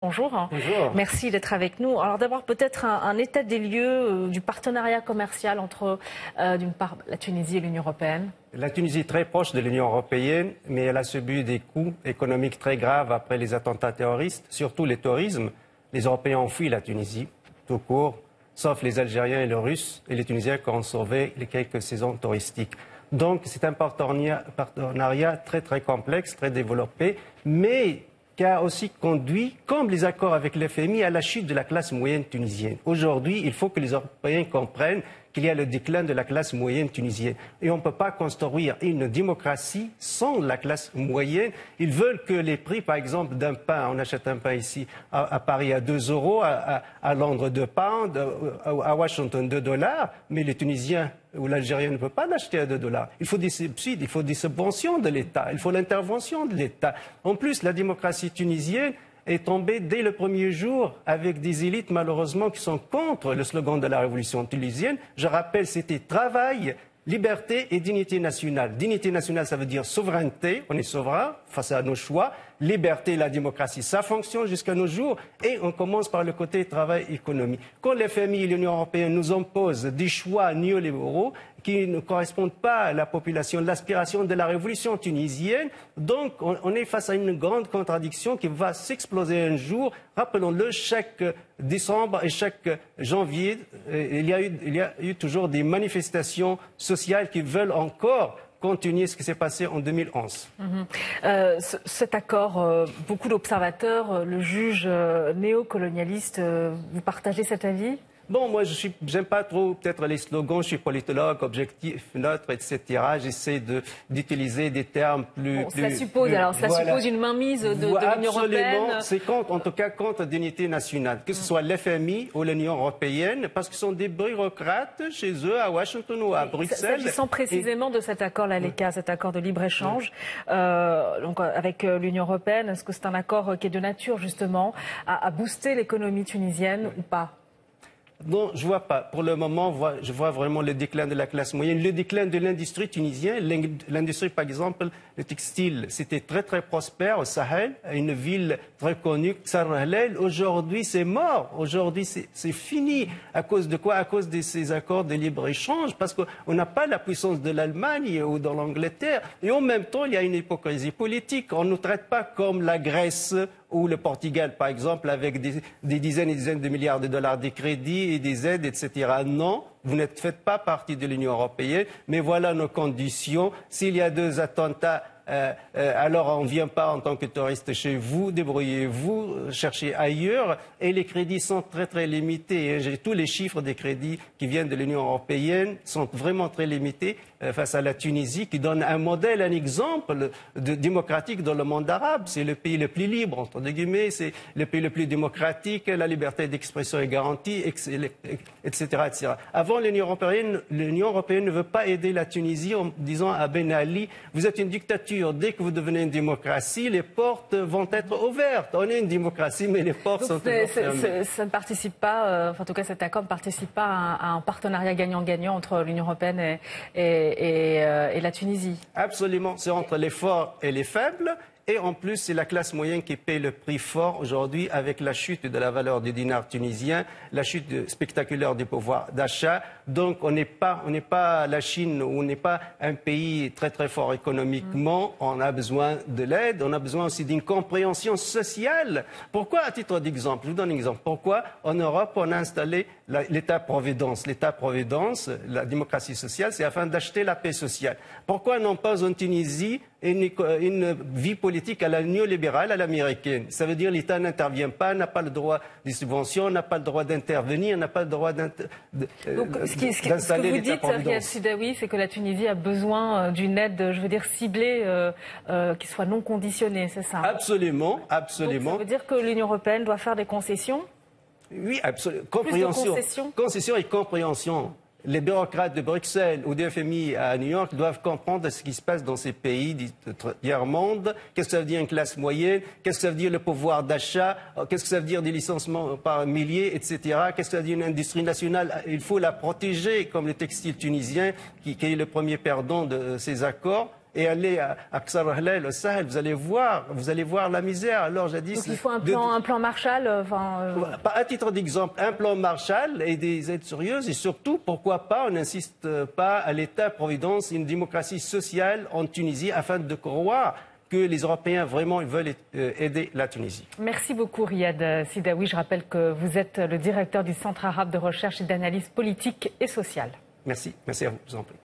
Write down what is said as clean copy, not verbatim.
Bonjour. Bonjour. Merci d'être avec nous. Alors d'abord peut-être un état des lieux du partenariat commercial entre d'une part la Tunisie et l'Union européenne. La Tunisie est très proche de l'Union européenne, mais elle a subi des coûts économiques très graves après les attentats terroristes, surtout le tourisme. Les Européens ont fui la Tunisie, tout court, sauf les Algériens et les Russes et les Tunisiens qui ont sauvé les quelques saisons touristiques. Donc c'est un partenariat très complexe, très développé, mais qui a aussi conduit, comme les accords avec l'FMI, à la chute de la classe moyenne tunisienne. Aujourd'hui, il faut que les Européens comprennent qu'il y a le déclin de la classe moyenne tunisienne. Et on ne peut pas construire une démocratie sans la classe moyenne. Ils veulent que les prix, par exemple, d'un pain, on achète un pain ici à Paris à 2 euros, à Londres 2 pounds, à Washington 2 dollars, mais les Tunisiens ou l'Algérien ne peut pas l'acheter à 2 dollars. Il faut des subsides, il faut des subventions de l'État, il faut l'intervention de l'État. En plus, la démocratie tunisienne est tombée dès le premier jour avec des élites malheureusement qui sont contre le slogan de la révolution tunisienne. Je rappelle, c'était travail, liberté et dignité nationale. Dignité nationale, ça veut dire souveraineté, on est souverain face à nos choix. Liberté, la démocratie, ça fonctionne jusqu'à nos jours. Et on commence par le côté travail économique. Quand l'FMI et l'Union européenne nous imposent des choix néolibéraux qui ne correspondent pas à la population, l'aspiration de la révolution tunisienne, donc on est face à une grande contradiction qui va s'exploser un jour. Rappelons-le, chaque décembre et chaque janvier, il y a eu toujours des manifestations sociales qui veulent encore continuer ce qui s'est passé en 2011. Cet accord, beaucoup d'observateurs le jugent néocolonialiste. Vous partagez cet avis ? Bon, moi, j'aime pas trop peut-être les slogans. Je suis politologue, objectif, neutre, etc. J'essaie d'utiliser des termes plus. Bon, cela suppose une mainmise de l'Union européenne. Absolument. C'est en tout cas contre la dignité nationale, que ce soit l'FMI ou l'Union européenne, parce qu'ils sont des bureaucrates chez eux à Washington ou à Bruxelles. S'agissant précisément de cet accord, l'ALECA, cet accord de libre-échange, donc avec l'Union européenne, est-ce que c'est un accord qui est de nature justement à booster l'économie tunisienne ou pas ? Non, je vois pas. Pour le moment, je vois vraiment le déclin de la classe moyenne, le déclin de l'industrie tunisienne. L'industrie, par exemple, le textile, c'était très prospère au Sahel, une ville très connue, Tsarnahlel. Aujourd'hui, c'est mort. Aujourd'hui, c'est fini. À cause de quoi? À cause de ces accords de libre-échange, parce qu'on n'a pas la puissance de l'Allemagne ou de l'Angleterre. Et en même temps, il y a une hypocrisie politique. On ne nous traite pas comme la Grèce ou le Portugal, par exemple, avec des dizaines et dizaines de milliards de dollars de crédits et des aides, etc. Non, vous ne faites pas partie de l'Union européenne, mais voilà nos conditions. S'il y a 2 attentats, alors on ne vient pas en tant que touriste chez vous, débrouillez-vous, cherchez ailleurs. Et les crédits sont très limités. J'ai tous les chiffres des crédits qui viennent de l'Union européenne sont vraiment très limités face à la Tunisie, qui donne un modèle, un exemple démocratique dans le monde arabe. C'est le pays le plus libre, entre guillemets, c'est le pays le plus démocratique, la liberté d'expression est garantie, etc. Avant, l'Union européenne ne veut pas aider la Tunisie en disant à Ben Ali, vous êtes une dictature, dès que vous devenez une démocratie, les portes vont être ouvertes. On est une démocratie, mais les portes sont toujours fermées. Ça ne participe pas, en tout cas cet accord ne participe pas à un partenariat gagnant-gagnant entre l'Union européenne et la Tunisie. Absolument, c'est entre les forts et les faibles. Et en plus, c'est la classe moyenne qui paie le prix fort aujourd'hui avec la chute de la valeur du dinar tunisien, la chute spectaculaire du pouvoir d'achat. Donc on n'est pas la Chine, on n'est pas un pays très fort économiquement. On a besoin de l'aide, on a besoin aussi d'une compréhension sociale. Pourquoi, à titre d'exemple, je vous donne un exemple, pourquoi en Europe on a installé l'État-providence? L'État-providence, la démocratie sociale, c'est afin d'acheter la paix sociale. Pourquoi non pas en Tunisie une vie politique à la néolibérale, à l'américaine? Ça veut dire l'État n'intervient pas, n'a pas le droit des subventions, n'a pas le droit d'intervenir, n'a pas le droit d'installer l'État-providence. Ce que vous dites, Riyad Sidawi, c'est que la Tunisie a besoin d'une aide, je veux dire, ciblée, qui soit non conditionnée, c'est ça? Absolument. Donc, ça veut dire que l'Union européenne doit faire des concessions? Oui, absolument. Concessions et compréhension. Les bureaucrates de Bruxelles ou de FMI à New York doivent comprendre ce qui se passe dans ces pays du tiers-monde. Qu'est-ce que ça veut dire une classe moyenne? Qu'est-ce que ça veut dire le pouvoir d'achat? Qu'est-ce que ça veut dire des licenciements par milliers, etc. Qu'est-ce que ça veut dire une industrie nationale? Il faut la protéger, comme le textile tunisien, qui est le premier perdant de ces accords. et allez à Aqsar al Sahel, vous allez voir la misère. Alors jadis. Donc il faut un plan Marshall. À titre d'exemple, un plan Marshall et des aides sérieuses, et surtout, pourquoi pas, on n'insiste pas à l'État-providence, une démocratie sociale en Tunisie, afin de croire que les Européens vraiment veulent aider la Tunisie. Merci beaucoup Riyad Sidaoui. Je rappelle que vous êtes le directeur du Centre arabe de recherche et d'analyse politique et sociale. Merci à vous, je vous en prie.